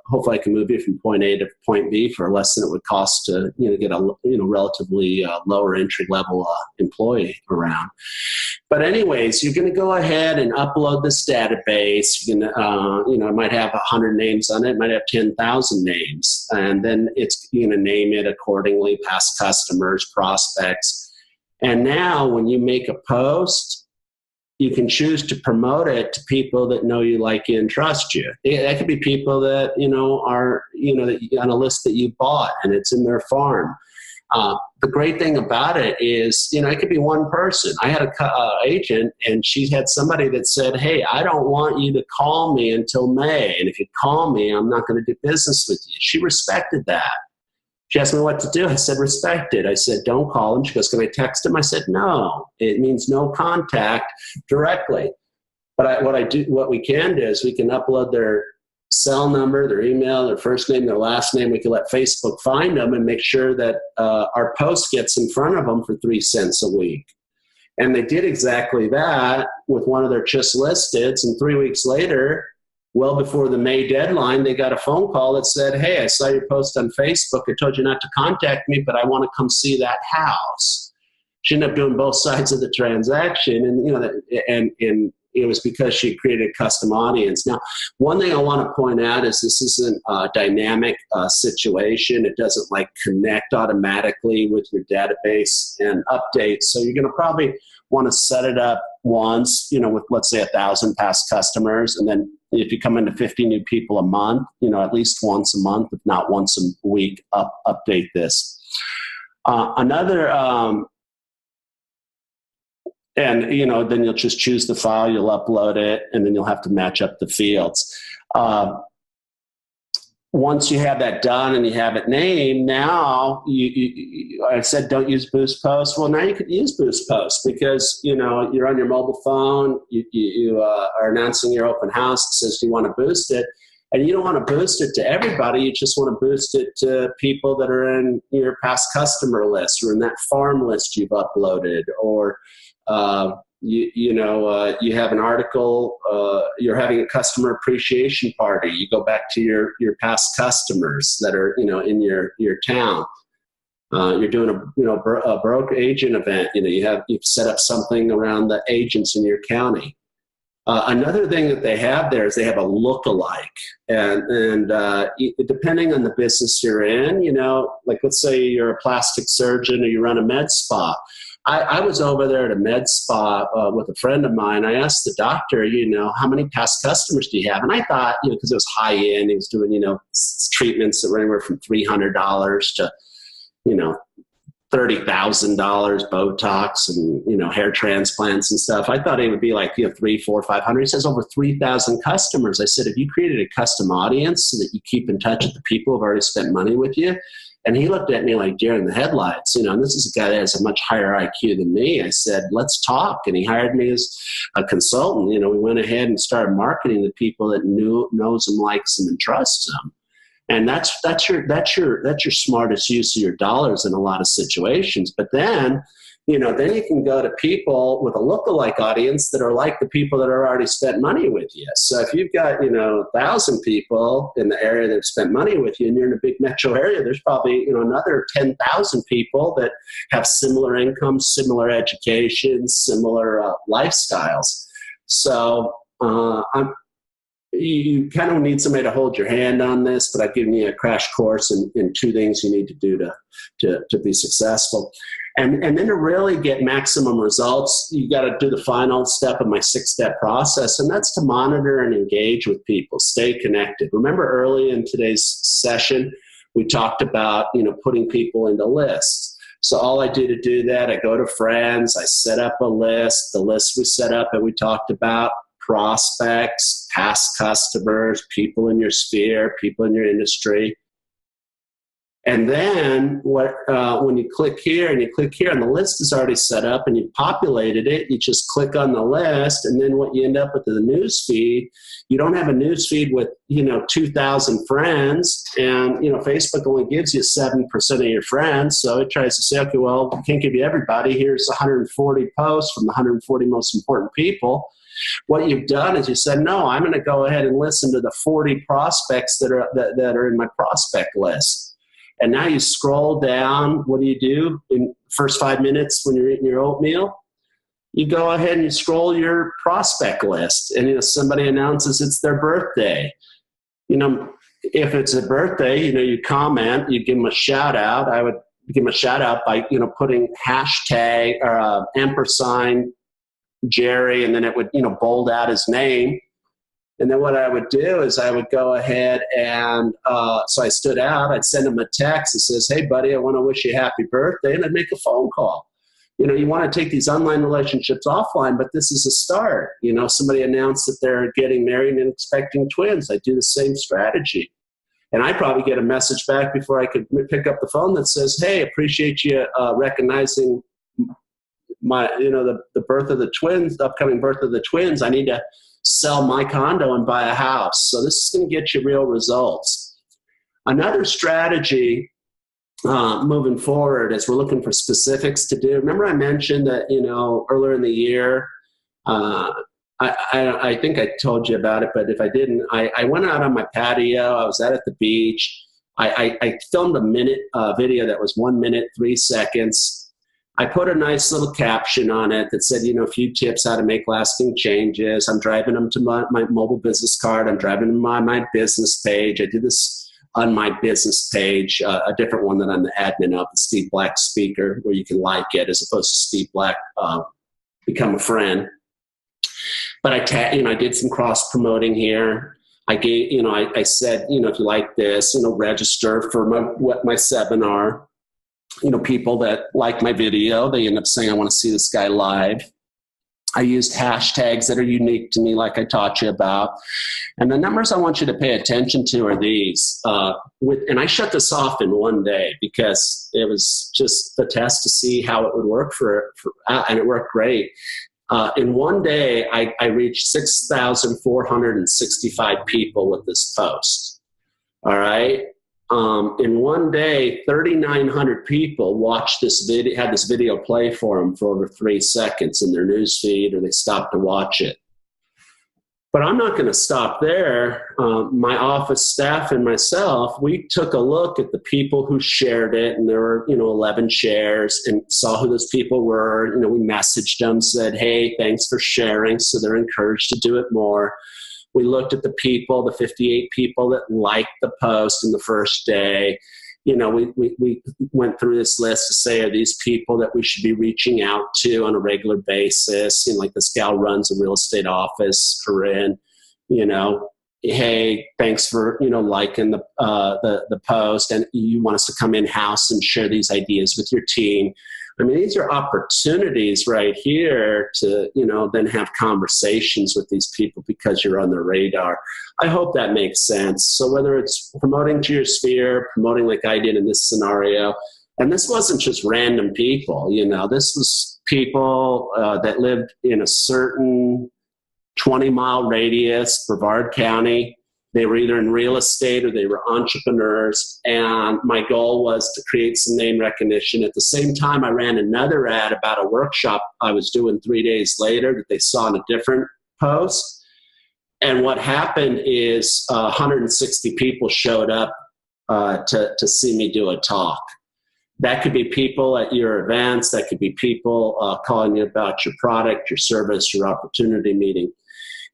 A: hopefully I can move you from point A to point B for less than it would cost to, get a, relatively lower entry level employee around. But anyways, you're going to go ahead and upload this database. You can, it might have 100 names on it. It might have 10,000 names. And then you're going to name it accordingly, past customers, prospects. And now when you make a post, you can choose to promote it to people that know you, like you, and trust you. That could be people that, are, on a list that you bought and it's in their farm. The great thing about it is, it could be one person. I had a agent and she had somebody that said, hey, I don't want you to call me until May. And if you call me, I'm not going to do business with you. She respected that. She asked me what to do. I said, respect it. I said, don't call him. She goes, can I text him? I said, no. It means no contact directly. But what we can do is we can upload their cell number, their email, their first name, their last name. We can let Facebook find them and make sure that our post gets in front of them for 3 cents a week. And they did exactly that with one of their just listeds. And 3 weeks later, well before the May deadline, they got a phone call that said, hey, I saw your post on Facebook. I told you not to contact me, but I want to come see that house. She ended up doing both sides of the transaction. And, and it was because she created a custom audience. Now, one thing I want to point out is this isn't a dynamic situation. It doesn't connect automatically with your database and update. So you're going to probably want to set it up once, with, let's say, 1,000 past customers. And then if you come into 50 new people a month, at least once a month, if not once a week, update this. And, then you'll just choose the file, you'll upload it, and then you'll have to match up the fields. Once you have that done and you have it named, now I said don't use Boost Post. Well, now you could use Boost Post because, you're on your mobile phone, you are announcing your open house. It says, do you want to boost it? And you don't want to boost it to everybody. You just want to boost it to people that are in your past customer list or in that farm list you've uploaded, or you have an article, you're having a customer appreciation party. You go back to your past customers that are, in your town. You're doing a broker agent event. You've set up something around the agents in your county. Another thing that they have there is they have a look-alike, and depending on the business you're in, let's say you're a plastic surgeon or you run a med spa. I was over there at a med spa with a friend of mine. I asked the doctor, how many past customers do you have? And I thought, because it was high end, he was doing, treatments that were anywhere from $300 to, $30,000, Botox and, hair transplants and stuff. I thought it would be 300, 400, 500. He says over 3,000 customers. I said, have you created a custom audience so that you keep in touch with the people who've already spent money with you? And he looked at me like deer in the headlights, and this is a guy that has a much higher IQ than me. I said, let's talk. And he hired me as a consultant. We went ahead and started marketing to people that knows him, likes him, and trusts him. And that's your smartest use of your dollars in a lot of situations. But then, then you can go to people with a lookalike audience that are like the people that are already spent money with you. So if you've got, 1,000 people in the area that have spent money with you and you're in a big metro area, there's probably, another 10,000 people that have similar incomes, similar education, similar lifestyles. So you kind of need somebody to hold your hand on this, but I've given you a crash course in 2 things you need to do to be successful. And then to really get maximum results, you got to do the final step of my 6-step process, and that's to monitor and engage with people, stay connected. Remember early in today's session, we talked about, putting people into lists. So all I do to do that, I go to friends, I set up a list. The list we set up and we talked about prospects, past customers, people in your sphere, people in your industry. And then when you click here and you click here and the list is already set up and you've populated it, you just click on the list, and then what you end up with is a news feed. You don't have a news feed with 2,000 friends, and Facebook only gives you 7% of your friends. So it tries to say, okay, well, we can't give you everybody. Here's 140 posts from the 140 most important people. What you've done is you said, no, I'm going to go ahead and listen to the 40 prospects that are in my prospect list. And now you scroll down. What do you do in the first 5 minutes when you're eating your oatmeal? You go ahead and you scroll your prospect list, and somebody announces it's their birthday. If it's a birthday, you comment, you give them a shout out. I would give them a shout out by putting hashtag or ampersand Jerry, and then it would bold out his name. And then what I would do is I would go ahead and, so I stood out, I'd send him a text that says, hey buddy, I want to wish you a happy birthday. And I'd make a phone call. You want to take these online relationships offline, but this is a start. Somebody announced that they're getting married and expecting twins. I do the same strategy. And I probably get a message back before I could pick up the phone that says, hey, appreciate you recognizing my, the birth of the twins, the upcoming birth of the twins. I need to sell my condo and buy a house. So this is going to get you real results. Another strategy moving forward as we're looking for specifics to do. Remember I mentioned that, earlier in the year, I think I told you about it, but if I didn't, I went out on my patio. I was out at the beach. I filmed a minute video that was 1 minute, 3 seconds. I put a nice little caption on it that said, a few tips how to make lasting changes. I'm driving them to my mobile business card. I'm driving them on my business page. I did this on my business page, a different one that I'm the admin of, the Steve Black Speaker, where you can like it as opposed to Steve Black, become a friend. But I did some cross promoting here. I gave, I said, if you like this, register for my seminar. People that like my video, they end up saying, I want to see this guy live. I used hashtags that are unique to me, like I taught you about. And the numbers I want you to pay attention to are these. And I shut this off in 1 day because it was just the test to see how it would work and it worked great. In 1 day, I reached 6,465 people with this post. All right. In 1 day, 3,900 people watched this video, had this video play for them for over 3 seconds in their news feed, or they stopped to watch it. But I'm not going to stop there. My office staff and myself, we took a look at the people who shared it, and there were, 11 shares, and saw who those people were. We messaged them, said, hey, thanks for sharing. So they're encouraged to do it more. We looked at the people, the 58 people that liked the post in the first day. We went through this list to say, are these people that we should be reaching out to on a regular basis? Like this gal runs a real estate office, Corinne, hey, thanks for, liking the post, and you want us to come in-house and share these ideas with your team. I mean, these are opportunities right here to, then have conversations with these people because you're on their radar. I hope that makes sense. So whether it's promoting to your sphere, promoting like I did in this scenario, and this wasn't just random people, this was people that lived in a certain 20-mile radius, Brevard County. They were either in real estate or they were entrepreneurs. And my goal was to create some name recognition. At the same time, I ran another ad about a workshop I was doing 3 days later that they saw in a different post. And what happened is 160 people showed up to see me do a talk. That could be people at your events. That could be people calling you about your product, your service, your opportunity meeting.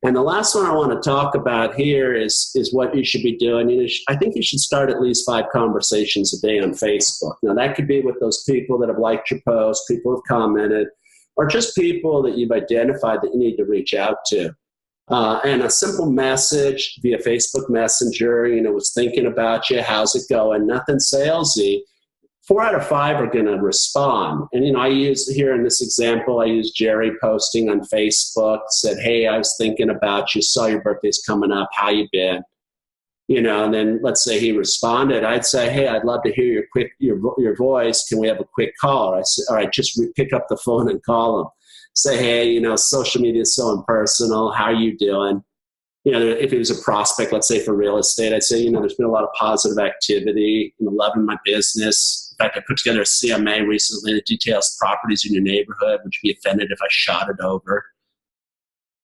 A: And the last one I want to talk about here is what you should be doing. I think you should start at least 5 conversations a day on Facebook. Now, that could be with those people that have liked your post, people who have commented, or just people that you've identified that you need to reach out to. And a simple message via Facebook Messenger, was thinking about you, how's it going? Nothing salesy. 4 out of 5 are going to respond. And, I use here in this example, I use Jerry posting on Facebook, said, hey, I was thinking about you, saw your birthday's coming up, how you been? And then let's say he responded, I'd say, hey, I'd love to hear your voice. Can we have a quick call? I said, all right, just pick up the phone and call him. Say, hey, social media is so impersonal. How are you doing? If it was a prospect, let's say for real estate, I'd say, there's been a lot of positive activity. I'm loving my business. In fact, I put together a CMA recently that details properties in your neighborhood. Would you be offended if I shot it over?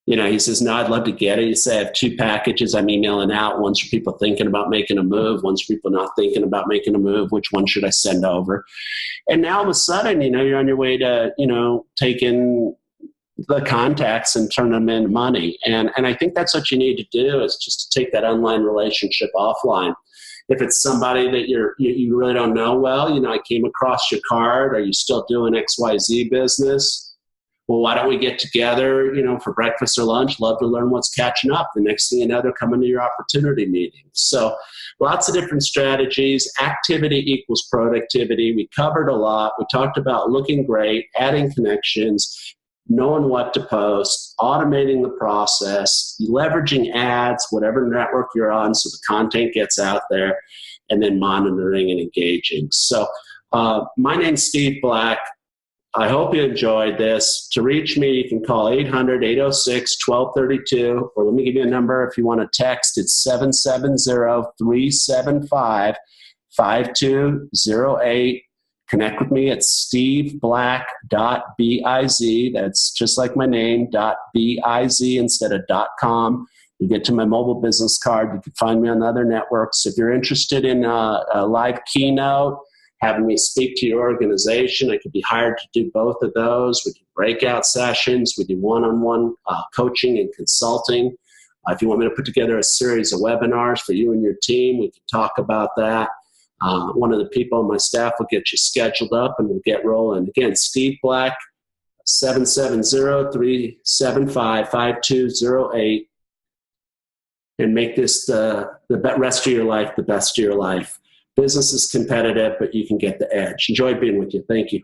A: He says, no, I'd love to get it. You say, I have 2 packages I'm emailing out. One's for people thinking about making a move. One's for people not thinking about making a move. Which one should I send over? And now all of a sudden, you're on your way to, taking the contacts and turn them into money. And I think that's what you need to do, is just to take that online relationship offline. If it's somebody that you really don't know well, I came across your card. Are you still doing XYZ business? Well, why don't we get together, for breakfast or lunch? Love to learn what's catching up. The next thing you know, they're coming to your opportunity meeting. So lots of different strategies. Activity equals productivity. We covered a lot. We talked about looking great, adding connections, knowing what to post, automating the process, leveraging ads, whatever network you're on, so the content gets out there, and then monitoring and engaging. So my name's Steve Black. I hope you enjoyed this. To reach me, you can call 800-806-1232, or let me give you a number if you want to text. It's 770-375-5208. Connect with me at steveblack.biz. That's just like my name, .biz instead of .com. You get to my mobile business card. You can find me on other networks. If you're interested in a live keynote, having me speak to your organization, I could be hired to do both of those. We do breakout sessions. We do one-on-one coaching and consulting. If you want me to put together a series of webinars for you and your team, we can talk about that. One of the people on my staff will get you scheduled up and we'll get rolling. Again, Steve Black, 770-375-5208, and make this the rest of your life the best of your life. Business is competitive, but you can get the edge. Enjoyed being with you. Thank you.